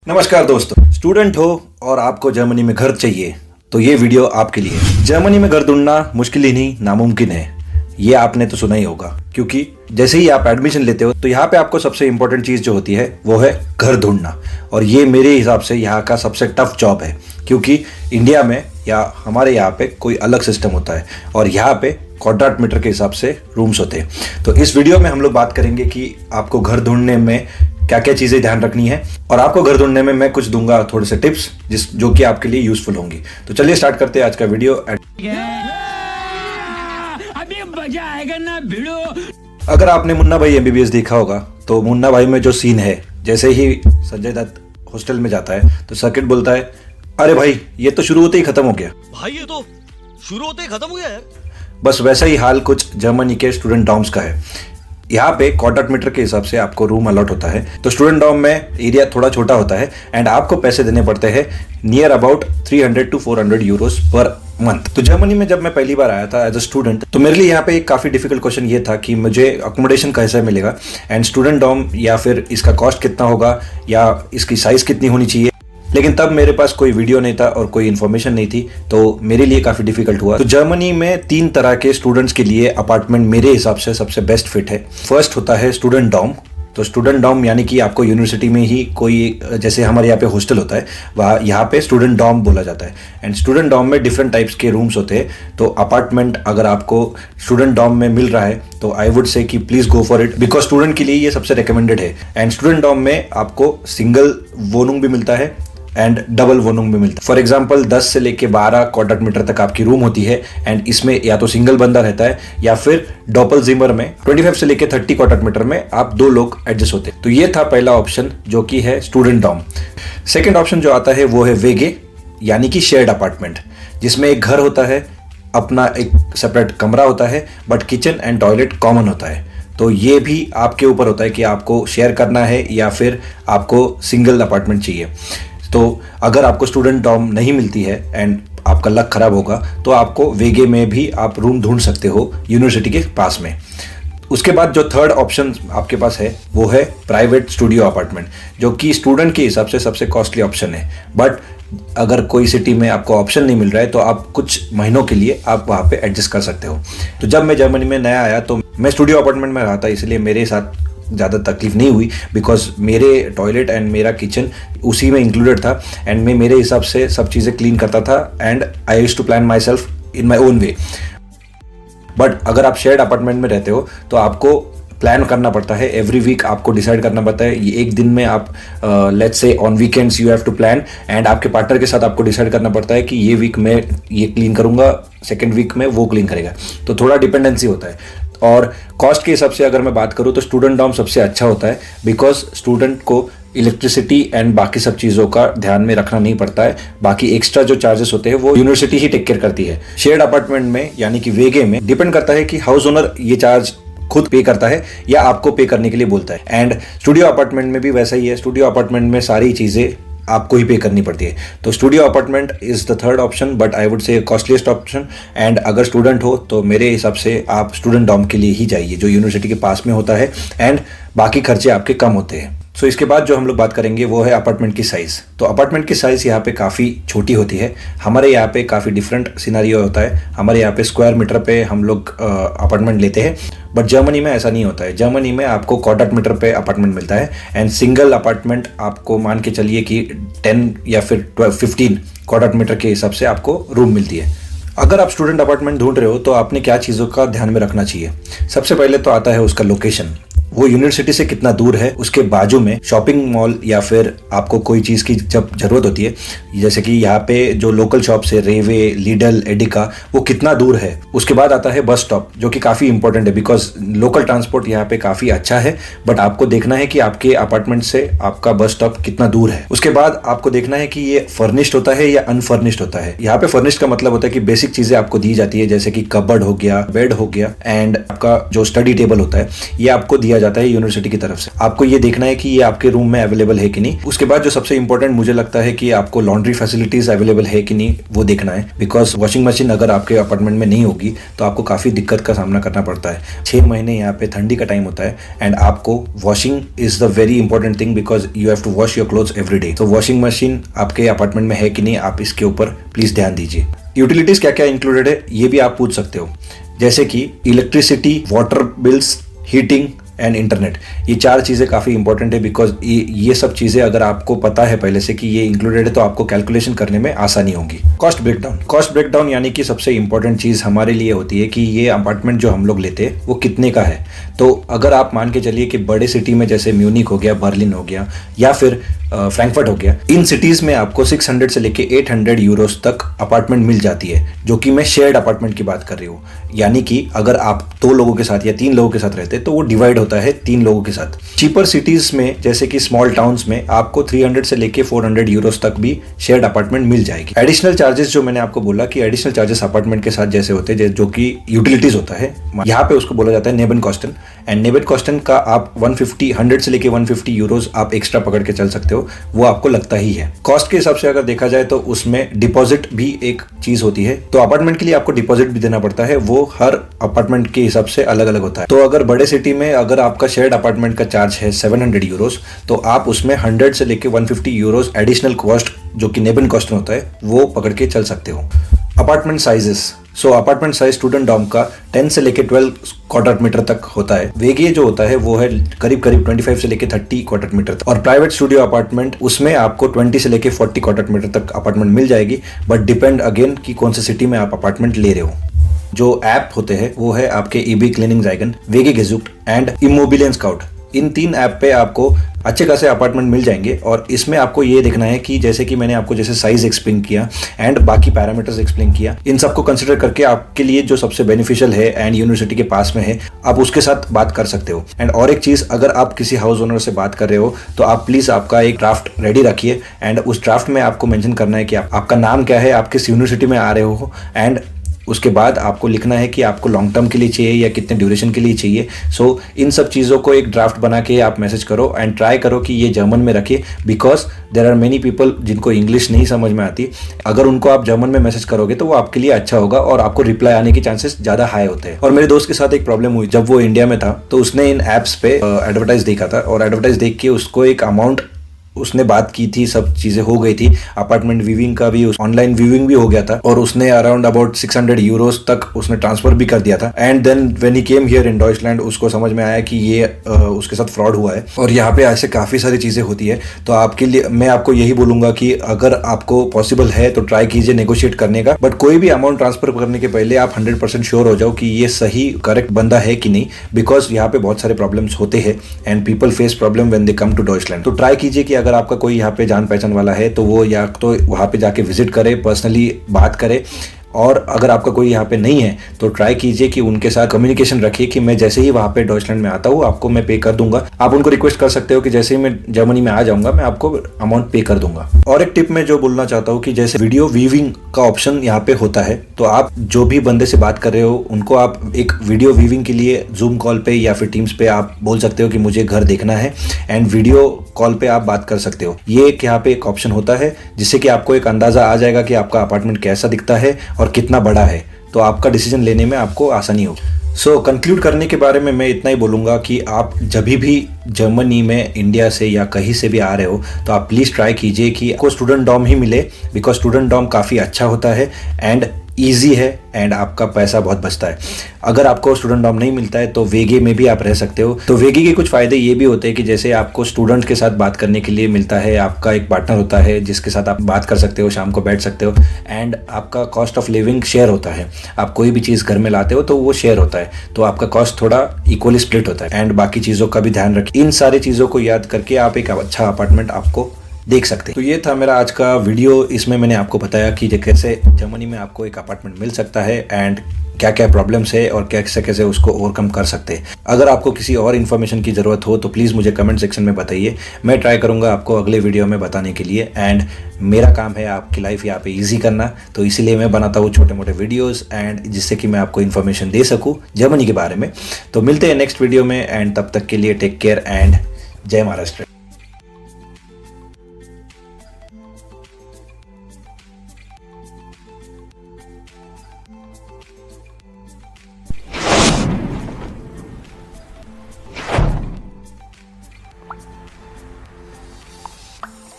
नमस्कार दोस्तों, स्टूडेंट हो और आपको जर्मनी में घर चाहिए तो ये वीडियो आपके लिए है। जर्मनी में घर ढूंढना मुश्किल ही नहीं नामुमकिन है, ये आपने तो सुना ही होगा, क्योंकि जैसे ही आप एडमिशन लेते हो तो यहाँ पे आपको सबसे इंपॉर्टेंट चीज जो होती है वो है घर ढूंढना। और ये मेरे हिसाब से यहाँ का सबसे टफ जॉब है, क्योंकि इंडिया में या हमारे यहाँ पे कोई अलग सिस्टम होता है और यहाँ पे क्वाड्रेट मीटर के हिसाब से रूम्स होते हैं। तो इस वीडियो में हम लोग बात करेंगे कि आपको घर ढूंढने में क्या क्या चीजें ध्यान रखनी है, और आपको घर ढूंढने में मैं कुछ दूंगा थोड़े से टिप्स जो कि आपके लिए यूजफुल होंगी। तो चलिए स्टार्ट करते हैं आज का वीडियो। अभी मजा आएगा ना भिड़ो। अगर आपने मुन्ना भाई एमबीबीएस देखा होगा तो मुन्ना भाई में जो सीन है, जैसे ही संजय दत्त हॉस्टल में जाता है तो सर्किट बोलता है, अरे भाई ये तो शुरू होते ही खत्म हो गया। भाई ये तो शुरू होते ही खत्म हो गया यार। बस वैसा ही हाल कुछ जर्मनी के स्टूडेंट डॉर्म्स का है। यहाँ पे क्वाड्रेट मीटर के हिसाब से आपको रूम अलॉट होता है। तो स्टूडेंट डॉर्म में एरिया थोड़ा छोटा होता है एंड आपको पैसे देने पड़ते हैं near about 300 to 400 Euros per month. तो जर्मनी में जब मैं पहली बार आया था एज अ स्टूडेंट, तो मेरे लिए यहाँ पे एक काफी डिफिकल्ट क्वेश्चन ये था कि मुझे अकोमोडेशन कैसे मिलेगा एंड स्टूडेंट डॉर्म, या फिर इसका कॉस्ट कितना होगा या इसकी साइज कितनी होनी चाहिए। लेकिन तब मेरे पास कोई वीडियो नहीं था और कोई इन्फॉर्मेशन नहीं थी, तो मेरे लिए काफी डिफिकल्ट हुआ। तो जर्मनी में 3 तरह के स्टूडेंट्स के लिए अपार्टमेंट मेरे हिसाब से सबसे बेस्ट फिट है। फर्स्ट होता है स्टूडेंट डॉर्म। तो स्टूडेंट डॉर्म यानी कि आपको यूनिवर्सिटी में ही कोई, जैसे हमारे यहाँ पे हॉस्टल होता है, वहाँ यहाँ पे स्टूडेंट डॉर्म बोला जाता है। एंड स्टूडेंट डॉर्म में डिफरेंट टाइप्स के रूम्स होते हैं। तो अपार्टमेंट अगर आपको स्टूडेंट डॉर्म में मिल रहा है तो आई वुड से कि please go for it, because student के लिए ये सबसे रिकमेंडेड है। एंड स्टूडेंट डॉर्म में आपको सिंगल वोनुंग भी मिलता है एंड डबल वोनुंग भी मिलता है। फॉर एग्जाम्पल 10 से लेके 12 क्वाड्रेट मीटर तक आपकी रूम होती है एंड इसमें या तो सिंगल बंदा रहता है या फिर डबल जिमर में 25 से लेके 30 क्वाड्रेट मीटर में आप 2 लोग एडजस्ट होते हैं। तो ये था पहला ऑप्शन जो कि है स्टूडेंट डॉर्म। सेकेंड ऑप्शन जो आता है वो है वेगे, यानी कि शेयर्ड अपार्टमेंट, जिसमें एक घर होता है, अपना एक सेपरेट कमरा होता है, but kitchen and toilet common होता है। तो ये भी आपके ऊपर होता है कि आपको शेयर करना है या फिर आपको सिंगल अपार्टमेंट चाहिए। तो अगर आपको स्टूडेंट डॉर्म नहीं मिलती है एंड आपका लक खराब होगा तो आपको वेगे में भी आप रूम ढूंढ सकते हो यूनिवर्सिटी के पास में। उसके बाद जो थर्ड ऑप्शन आपके पास है वो है प्राइवेट स्टूडियो अपार्टमेंट, जो कि स्टूडेंट के हिसाब से सबसे कॉस्टली ऑप्शन है। बट अगर कोई सिटी में आपको ऑप्शन नहीं मिल रहा है तो आप कुछ महीनों के लिए आप वहाँ पे एडजस्ट कर सकते हो। तो जब मैं जर्मनी में नया आया तो मैं स्टूडियो अपार्टमेंट में रहा था, इसलिए मेरे साथ ज़्यादा तकलीफ नहीं हुई, बिकॉज मेरे टॉयलेट एंड मेरा किचन उसी में इंक्लूडेड था एंड मैं मेरे हिसाब से सब चीज़ें क्लीन करता था and I used to plan myself in my own way. But अगर आप शेयर्ड अपार्टमेंट में रहते हो तो आपको प्लान करना पड़ता है। एवरी वीक आपको डिसाइड करना पड़ता है, ये एक दिन में आप let's say on weekends you have to plan, and आपके पार्टनर के साथ आपको डिसाइड करना पड़ता है कि ये वीक में ये क्लीन करूंगा, सेकेंड वीक में वो क्लीन करेगा। तो थोड़ा डिपेंडेंसी होता है। और कॉस्ट के हिसाब से अगर मैं बात करूँ तो स्टूडेंट डॉर्म सबसे अच्छा होता है, बिकॉज स्टूडेंट को इलेक्ट्रिसिटी एंड बाकी सब चीज़ों का ध्यान में रखना नहीं पड़ता है। बाकी एक्स्ट्रा जो चार्जेस होते हैं वो यूनिवर्सिटी ही टेक केयर करती है। शेयर्ड अपार्टमेंट में यानी कि वेगे में डिपेंड करता है कि हाउस ओनर ये चार्ज खुद पे करता है या आपको पे करने के लिए बोलता है। एंड स्टूडियो अपार्टमेंट में भी वैसा ही है। स्टूडियो अपार्टमेंट में सारी चीज़ें आपको ही पे करनी पड़ती है। तो studio apartment is the third option, but I would say costliest option. And अगर स्टूडेंट हो तो मेरे हिसाब से आप स्टूडेंट डॉर्म के लिए ही जाइए, जो यूनिवर्सिटी के पास में होता है एंड बाकी खर्चे आपके कम होते हैं। सो इसके बाद जो हम लोग बात करेंगे वो है अपार्टमेंट की साइज़। तो अपार्टमेंट की साइज़ यहाँ पे काफ़ी छोटी होती है। हमारे यहाँ पे काफ़ी डिफरेंट सिनारियो होता है। हमारे यहाँ पे स्क्वायर मीटर पे हम लोग अपार्टमेंट लेते हैं, बट जर्मनी में ऐसा नहीं होता है। जर्मनी में आपको क्वाड्रेट मीटर पे अपार्टमेंट मिलता है एंड सिंगल अपार्टमेंट आपको मान के चलिए कि 10 या फिर 15 क्वाड्रेट मीटर के हिसाब से आपको रूम मिलती है। अगर आप स्टूडेंट अपार्टमेंट ढूंढ रहे हो तो आपने क्या चीज़ों का ध्यान में रखना चाहिए। सबसे पहले तो आता है उसका लोकेशन, वो यूनिवर्सिटी से कितना दूर है, उसके बाजू में शॉपिंग मॉल या फिर आपको कोई चीज़ की जब जरूरत होती है, जैसे कि यहाँ पे जो लोकल शॉप्स है रेवे, लीडल, एडिका, वो कितना दूर है। उसके बाद आता है बस स्टॉप, जो कि काफ़ी इंपॉर्टेंट है, बिकॉज लोकल ट्रांसपोर्ट यहाँ पे काफ़ी अच्छा है, बट आपको देखना है कि आपके अपार्टमेंट से आपका बस स्टॉप कितना दूर है। उसके बाद आपको देखना है कि ये फर्निश्ड होता है या अनफर्निश्ड होता है। यहाँ पे फर्निश्ड का मतलब होता है कि बेसिक चीज़ें आपको दी जाती है, जैसे कि कबर्ड हो गया, बेड हो गया, एंड आपका जो स्टडी टेबल होता है ये आपको दिया दिया जाता है यूनिवर्सिटी की तरफ से। आपको ये देखना है कि ये आपके रूम में अवेलेबल है कि नहीं। उसके बाद जो सबसे इंपॉर्टेंट मुझे लगता है कि आपको लॉन्ड्री फैसिलिटीज अवेलेबल है कि नहीं वो देखना है, बिकॉज वॉशिंग मशीन अगर आपके अपार्टमेंट में नहीं होगी तो आपको काफी दिक्कत का सामना करना पड़ता है। 6 महीने यहाँ पे ठंडी का टाइम होता है एंड आपको washing is the very important thing, because you have to wash your clothes every day. तो वॉशिंग मशीन आपके अपार्टमेंट में है कि नहीं, आप इसके ऊपर प्लीज ध्यान दीजिए। यूटिलिटीज क्या क्या इंक्लूडेड है ये भी आप पूछ सकते हो, जैसे कि electricity, water bills, heating and internet. ये 4 चीज़ें काफ़ी इंपॉर्टेंट है, बिकॉज ये सब चीज़ें अगर आपको पता है पहले से कि ये इंक्लूडेड है तो आपको कैलकुलेशन करने में आसानी होगी। कॉस्ट ब्रेकडाउन यानी कि सबसे इंपॉर्टेंट चीज़ हमारे लिए होती है कि ये अपार्टमेंट जो हम लोग लेते हैं वो कितने का है। तो अगर आप मान के चलिए कि बड़े सिटी में जैसे म्यूनिक हो गया, बर्लिन हो गया या फिर फ्रैंकफर्ट हो गया, इन सिटीज़ में आपको 600 से लेके 800 यूरोस तक अपार्टमेंट मिल जाती है, जो कि मैं शेयर्ड अपार्टमेंट की बात कर रही हूँ। यानी कि अगर आप 2 लोगों के साथ या 3 लोगों के साथ रहते हैं तो वो डिवाइड होता है 3 लोगों के साथ। चीपर सिटीज में जैसे कि स्मॉल टाउन्स में आपको 300 से लेके 400 यूरोस तक भी शेयर्ड अपार्टमेंट मिल जाएगी। एडिशनल चार्जेस जो मैंने आपको बोला कि एडिशनल चार्जेस अपार्टमेंट के साथ जैसे होते हैं, जो कि यूटिलिटीज होता है, यहाँ पे उसको बोला जाता है नेबनकॉस्टन। एंड नेबनकॉस्टन का आप 100 से लेके 150 यूरोस आप एक्स्ट्रा पकड़ के चल सकते हो, वो आपको लगता ही है। कॉस्ट के हिसाब से अगर देखा जाए तो उसमें डिपॉजिट भी एक चीज होती है। तो अपार्टमेंट के लिए आपको डिपॉजिट भी देना पड़ता है, वो हर अपार्टमेंट के हिसाब से अलग अलग होता है। तो अगर बड़े सिटी में अगर आपका शेयर्ड अपार्टमेंट का चार्ज है 700 यूरोस, तो आप उसमें 100 से लेके 150 यूरोस एडिशनल कॉस्ट जो कि नेबनकॉस्टन होता है वो पकड़ के चल सकते हो। अपार्टमेंट साइजेस, सो अपार्टमेंट साइज स्टूडेंट डॉर्म का 10 से लेके 12 क्वाड्रेट मीटर तक होता है। वेगे जो होता है वो है करीब 25 से लेके 30 क्वाड्रेट मीटर तक। और प्राइवेट स्टूडियो अपार्टमेंट उसमें आपको 20 से लेके 40 क्वाड्रेट मीटर तक अपार्टमेंट मिल जाएगी, बट डिपेंड अगेन कि कौन से सिटी में आप अपार्टमेंट ले रहे हो। जो ऐप होते हैं वो है आपके ईबी क्लीनिंगज़ाइगन, वेगे गेजुक्ट एंड इमोबिलियन स्काउट। इन 3 ऐप पे आपको अच्छे खासे अपार्टमेंट मिल जाएंगे। और इसमें आपको ये देखना है कि जैसे कि मैंने आपको जैसे साइज एक्सप्लेन किया एंड बाकी पैरामीटर्स एक्सप्लेन किया, इन सबको कंसिडर करके आपके लिए जो सबसे बेनिफिशियल है एंड यूनिवर्सिटी के पास में है, आप उसके साथ बात कर सकते हो। एंड और एक चीज़, अगर आप किसी हाउस ओनर से बात कर रहे हो तो आप प्लीज़ आपका एक ड्राफ्ट रेडी रखिए एंड उस ड्राफ्ट में आपको मेंशन करना है कि आपका नाम क्या है, आप किस यूनिवर्सिटी में आ रहे हो, एंड उसके बाद आपको लिखना है कि आपको लॉन्ग टर्म के लिए चाहिए या कितने ड्यूरेशन के लिए चाहिए। सो इन सब चीज़ों को एक ड्राफ्ट बना के आप मैसेज करो एंड ट्राई करो कि ये जर्मन में रखिए, because there are many people जिनको इंग्लिश नहीं समझ में आती। अगर उनको आप जर्मन में मैसेज करोगे तो वो आपके लिए अच्छा होगा और आपको रिप्लाई आने के चांसेस ज़्यादा हाई होते हैं। और मेरे दोस्त के साथ एक प्रॉब्लम हुई, जब वो इंडिया में था तो उसने इन ऐप्स पे एडवर्टाइज देखा था और एडवर्टाइज देख के उसको एक अमाउंट उसने बात की थी, सब चीजें हो गई थी, अपार्टमेंट व्यूइंग का भी, ऑनलाइन व्यूइंग भी हो गया था और उसने अराउंड अबाउट 600 यूरोस तक उसने ट्रांसफर भी कर दिया था। And then when he came here in Deutschland उसको समझ में आया कि ये उसके साथ फ्रॉड हुआ है। और यहाँ पे ऐसे काफ़ी सारी चीज़ें होती है। तो आपके लिए मैं आपको यही बोलूँगा कि अगर आपको पॉसिबल है तो ट्राई कीजिए नेगोशिएट करने का, बट कोई भी अमाउंट ट्रांसफर करने के पहले आप 100% श्योर हो जाओ कि ये सही करेक्ट बंदा है कि नहीं, बिकॉज यहाँ पे बहुत सारे प्रॉब्लम्स होते हैं and people face problem when they come to Deutschland. तो ट्राई कीजिए कि अगर आपका कोई यहाँ पे जान पहचान वाला है तो वो या तो वहाँ पे जाके विजिट करे, पर्सनली बात करे, और अगर आपका कोई यहाँ पे नहीं है तो ट्राई कीजिए कि उनके साथ कम्युनिकेशन रखिए कि मैं जैसे ही वहाँ पे डॉइचलैंड में आता हूँ आपको मैं पे कर दूंगा। आप उनको रिक्वेस्ट कर सकते हो कि जैसे ही मैं जर्मनी में आ जाऊंगा मैं आपको अमाउंट पे कर दूंगा। और एक टिप मैं जो बोलना चाहता हूँ कि जैसे वीडियो वीविंग का ऑप्शन यहाँ पे होता है, तो आप जो भी बंदे से बात कर रहे हो उनको आप एक वीडियो वीविंग के लिए जूम कॉल पे या फिर टीम्स पे आप बोल सकते हो कि मुझे घर देखना है एंड वीडियो कॉल पे आप बात कर सकते हो। ये एक यहाँ पे एक ऑप्शन होता है जिससे कि आपको एक अंदाजा आ जाएगा कि आपका अपार्टमेंट कैसा दिखता है और कितना बड़ा है, तो आपका डिसीजन लेने में आपको आसानी होगी। सो कंक्लूड करने के बारे में मैं इतना ही बोलूँगा कि आप जब भी जर्मनी में इंडिया से या कहीं से भी आ रहे हो तो आप प्लीज़ ट्राई कीजिए कि आपको स्टूडेंट डॉर्म ही मिले, बिकॉज स्टूडेंट डॉर्म काफ़ी अच्छा होता है एंड ईजी है एंड आपका पैसा बहुत बचता है। अगर आपको स्टूडेंट डॉर्म नहीं मिलता है तो वेगे में भी आप रह सकते हो। तो वेगे के कुछ फ़ायदे ये भी होते हैं कि जैसे आपको स्टूडेंट के साथ बात करने के लिए मिलता है, आपका एक पार्टनर होता है जिसके साथ आप बात कर सकते हो, शाम को बैठ सकते हो, एंड आपका कॉस्ट ऑफ लिविंग शेयर होता है। आप कोई भी चीज़ घर में लाते हो तो वो शेयर होता है, तो आपका कॉस्ट थोड़ा इक्वली स्प्लिट होता है। एंड बाकी चीज़ों का भी ध्यान रखिए। इन सारी चीज़ों को याद करके आप एक अच्छा अपार्टमेंट आपको देख सकते हैं। तो ये था मेरा आज का वीडियो। इसमें मैंने आपको बताया कि कैसे जर्मनी में आपको एक अपार्टमेंट मिल सकता है एंड क्या क्या प्रॉब्लम्स है और कैसे कैसे उसको ओवरकम कर सकते हैं। अगर आपको किसी और इन्फॉर्मेशन की ज़रूरत हो तो प्लीज़ मुझे कमेंट सेक्शन में बताइए। मैं ट्राई करूँगा आपको अगले वीडियो में बताने के लिए। एंड मेरा काम है आपकी लाइफ यहाँ पे ईजी करना, तो इसीलिए मैं बनाता हूँ छोटे मोटे वीडियोज़ एंड जिससे कि मैं आपको इन्फॉर्मेशन दे सकूँ जर्मनी के बारे में। तो मिलते हैं नेक्स्ट वीडियो में एंड तब तक के लिए टेक केयर एंड जय महाराष्ट्र।